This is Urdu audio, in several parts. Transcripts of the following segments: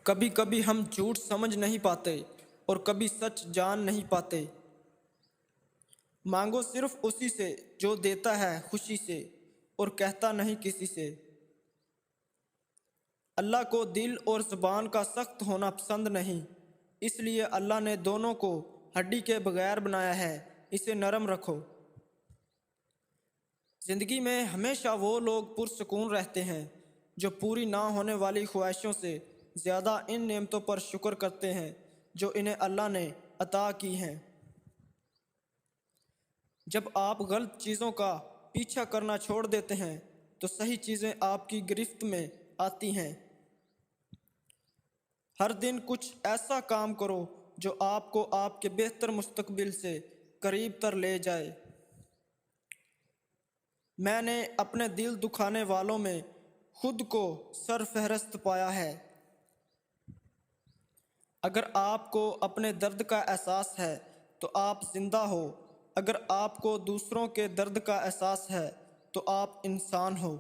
کبھی کبھی ہم جھوٹ سمجھ نہیں پاتے اور کبھی سچ جان نہیں پاتے۔ مانگو صرف اسی سے جو دیتا ہے خوشی سے اور کہتا نہیں کسی سے۔ اللہ کو دل اور زبان کا سخت ہونا پسند نہیں، اس لیے اللہ نے دونوں کو ہڈی کے بغیر بنایا ہے، اسے نرم رکھو۔ زندگی میں ہمیشہ وہ لوگ پرسکون رہتے ہیں جو پوری نہ ہونے والی خواہشوں سے زیادہ ان نعمتوں پر شکر کرتے ہیں جو انہیں اللہ نے عطا کی ہیں۔ جب آپ غلط چیزوں کا پیچھا کرنا چھوڑ دیتے ہیں تو صحیح چیزیں آپ کی گرفت میں آتی ہیں۔ ہر دن کچھ ایسا کام کرو جو آپ کو آپ کے بہتر مستقبل سے قریب تر لے جائے۔ میں نے اپنے دل دکھانے والوں میں خود کو سرفہرست پایا ہے۔ اگر آپ کو اپنے درد کا احساس ہے تو آپ زندہ ہو، اگر آپ کو دوسروں کے درد کا احساس ہے تو آپ انسان ہو۔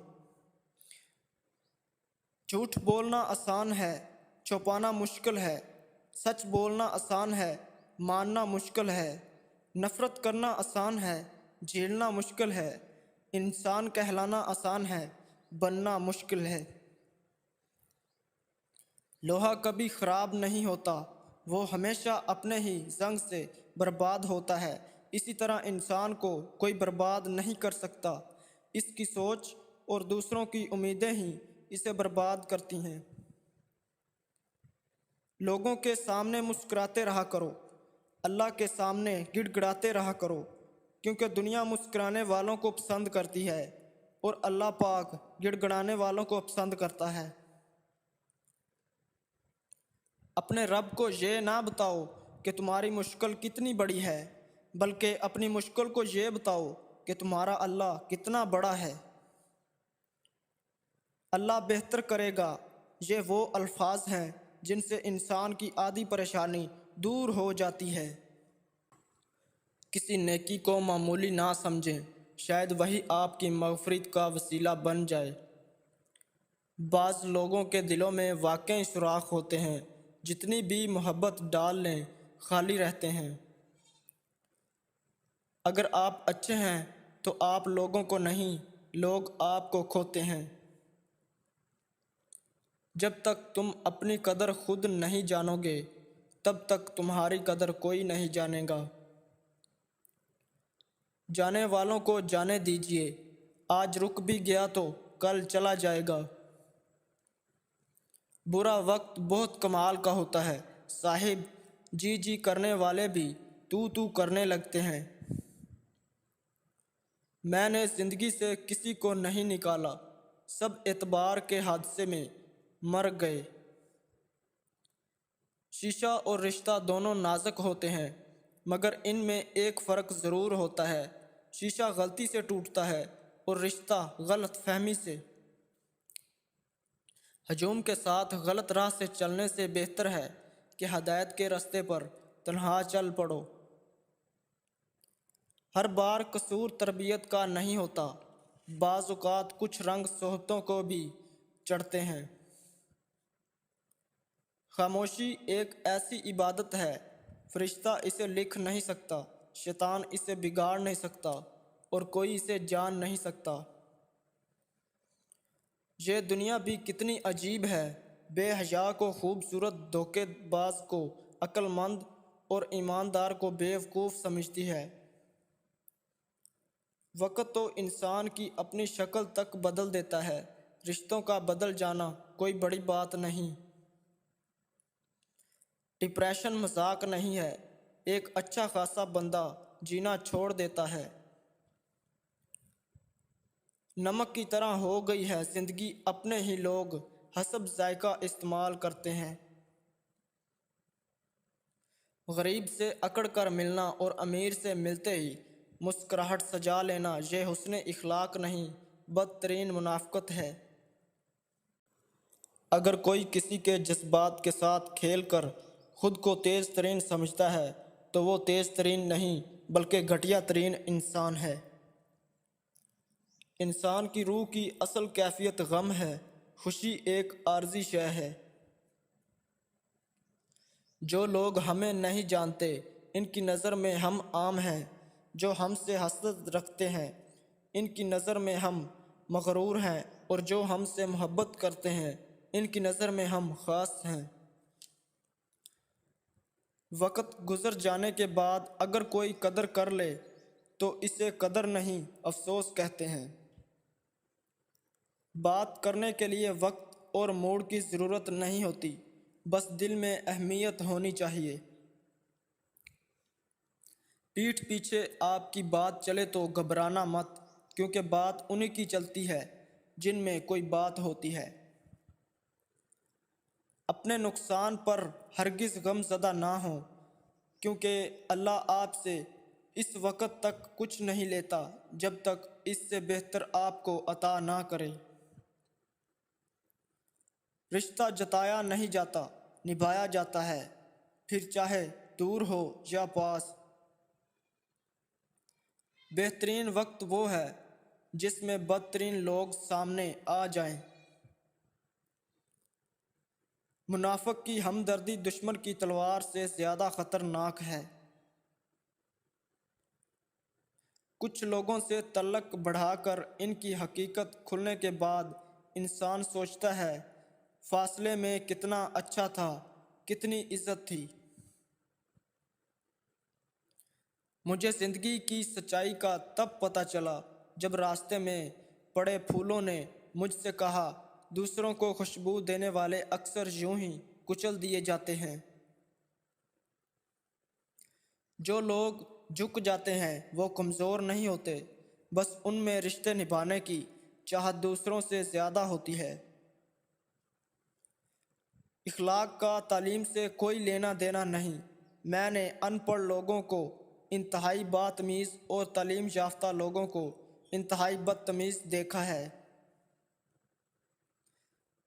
جھوٹ بولنا آسان ہے، چھپانا مشکل ہے۔ سچ بولنا آسان ہے، ماننا مشکل ہے۔ نفرت کرنا آسان ہے، جھیلنا مشکل ہے۔ انسان کہلانا آسان ہے، بننا مشکل ہے۔ لوہا کبھی خراب نہیں ہوتا، وہ ہمیشہ اپنے ہی زنگ سے برباد ہوتا ہے۔ اسی طرح انسان کو کوئی برباد نہیں کر سکتا، اس کی سوچ اور دوسروں کی امیدیں ہی اسے برباد کرتی ہیں۔ لوگوں کے سامنے مسکراتے رہا کرو، اللہ کے سامنے گڑ گڑاتے رہا کرو، کیونکہ دنیا مسکرانے والوں کو پسند کرتی ہے اور اللہ پاک گڑ گڑانے والوں کو پسند کرتا ہے۔ اپنے رب کو یہ نہ بتاؤ کہ تمہاری مشکل کتنی بڑی ہے، بلکہ اپنی مشکل کو یہ بتاؤ کہ تمہارا اللہ کتنا بڑا ہے۔ اللہ بہتر کرے گا، یہ وہ الفاظ ہیں جن سے انسان کی آدھی پریشانی دور ہو جاتی ہے۔ کسی نیکی کو معمولی نہ سمجھیں، شاید وہی آپ کی مغفرت کا وسیلہ بن جائے۔ بعض لوگوں کے دلوں میں واقعی سوراخ ہوتے ہیں، جتنی بھی محبت ڈال لیں خالی رہتے ہیں۔ اگر آپ اچھے ہیں تو آپ لوگوں کو نہیں، لوگ آپ کو کھوتے ہیں۔ جب تک تم اپنی قدر خود نہیں جانو گے تب تک تمہاری قدر کوئی نہیں جانے گا۔ جانے والوں کو جانے دیجیے، آج رک بھی گیا تو کل چلا جائے گا۔ برا وقت بہت کمال کا ہوتا ہے صاحب، جی جی کرنے والے بھی تو کرنے لگتے ہیں۔ میں نے زندگی سے کسی کو نہیں نکالا، سب اعتبار کے حادثے میں مر گئے۔ شیشہ اور رشتہ دونوں نازک ہوتے ہیں، مگر ان میں ایک فرق ضرور ہوتا ہے، شیشہ غلطی سے ٹوٹتا ہے اور رشتہ غلط فہمی سے۔ ہجوم کے ساتھ غلط راہ سے چلنے سے بہتر ہے کہ ہدایت کے راستے پر تنہا چل پڑو۔ ہر بار قصور تربیت کا نہیں ہوتا، بعض اوقات کچھ رنگ صحبتوں کو بھی چڑھتے ہیں۔ خاموشی ایک ایسی عبادت ہے، فرشتہ اسے لکھ نہیں سکتا، شیطان اسے بگاڑ نہیں سکتا اور کوئی اسے جان نہیں سکتا۔ یہ دنیا بھی کتنی عجیب ہے، بے حیا کو خوبصورت، دھوکے باز کو عقل مند اور ایماندار کو بیوقوف سمجھتی ہے۔ وقت تو انسان کی اپنی شکل تک بدل دیتا ہے، رشتوں کا بدل جانا کوئی بڑی بات نہیں۔ ڈپریشن مذاق نہیں ہے، ایک اچھا خاصا بندہ جینا چھوڑ دیتا ہے۔ نمک کی طرح ہو گئی ہے زندگی، اپنے ہی لوگ حسب ذائقہ استعمال کرتے ہیں۔ غریب سے اکڑ کر ملنا اور امیر سے ملتے ہی مسکراہٹ سجا لینا، یہ حسن اخلاق نہیں، بدترین منافقت ہے۔ اگر کوئی کسی کے جذبات کے ساتھ کھیل کر خود کو تیز ترین سمجھتا ہے تو وہ تیز ترین نہیں بلکہ گھٹیا ترین انسان ہے۔ انسان کی روح کی اصل کیفیت غم ہے، خوشی ایک عارضی شے ہے۔ جو لوگ ہمیں نہیں جانتے ان کی نظر میں ہم عام ہیں، جو ہم سے حسد رکھتے ہیں ان کی نظر میں ہم مغرور ہیں، اور جو ہم سے محبت کرتے ہیں ان کی نظر میں ہم خاص ہیں۔ وقت گزر جانے کے بعد اگر کوئی قدر کر لے تو اسے قدر نہیں افسوس کہتے ہیں۔ بات کرنے کے لیے وقت اور موڈ کی ضرورت نہیں ہوتی، بس دل میں اہمیت ہونی چاہیے۔ پیٹھ پیچھے آپ کی بات چلے تو گھبرانا مت، کیونکہ بات انہی کی چلتی ہے جن میں کوئی بات ہوتی ہے۔ اپنے نقصان پر ہرگز غم زدہ نہ ہوں، کیونکہ اللہ آپ سے اس وقت تک کچھ نہیں لیتا جب تک اس سے بہتر آپ کو عطا نہ کرے۔ رشتہ جتایا نہیں جاتا، نبھایا جاتا ہے، پھر چاہے دور ہو یا پاس۔ بہترین وقت وہ ہے جس میں بدترین لوگ سامنے آ جائیں۔ منافق کی ہمدردی دشمن کی تلوار سے زیادہ خطرناک ہے۔ کچھ لوگوں سے تعلق بڑھا کر ان کی حقیقت کھلنے کے بعد انسان سوچتا ہے فاصلے میں کتنا اچھا تھا، کتنی عزت تھی۔ مجھے زندگی کی سچائی کا تب پتہ چلا جب راستے میں پڑے پھولوں نے مجھ سے کہا دوسروں کو خوشبو دینے والے اکثر یوں ہی کچل دیے جاتے ہیں۔ جو لوگ جھک جاتے ہیں وہ کمزور نہیں ہوتے، بس ان میں رشتے نبھانے کی چاہت دوسروں سے زیادہ ہوتی ہے۔ اخلاق کا تعلیم سے کوئی لینا دینا نہیں۔ میں نے ان پڑھ لوگوں کو انتہائی بدتمیز اور تعلیم یافتہ لوگوں کو انتہائی بدتمیز دیکھا ہے۔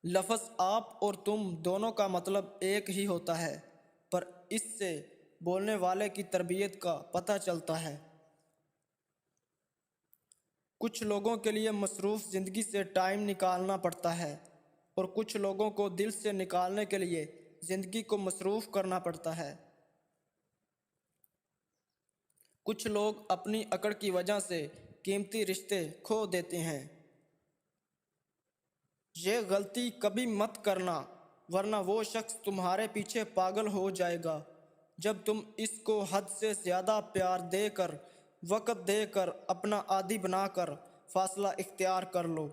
لفظ آپ اور تم دونوں کا مطلب ایک ہی ہوتا ہے، پر اس سے بولنے والے کی تربیت کا پتہ چلتا ہے۔ کچھ لوگوں کے لیے مصروف زندگی سے ٹائم نکالنا پڑتا ہے، اور کچھ لوگوں کو دل سے نکالنے کے لیے زندگی کو مصروف کرنا پڑتا ہے۔ کچھ لوگ اپنی اکڑ کی وجہ سے قیمتی رشتے کھو دیتے ہیں۔ یہ غلطی کبھی مت کرنا، ورنہ وہ شخص تمہارے پیچھے پاگل ہو جائے گا۔ جب تم اس کو حد سے زیادہ پیار دے کر، وقت دے کر، اپنا عادی بنا کر فاصلہ اختیار کر لو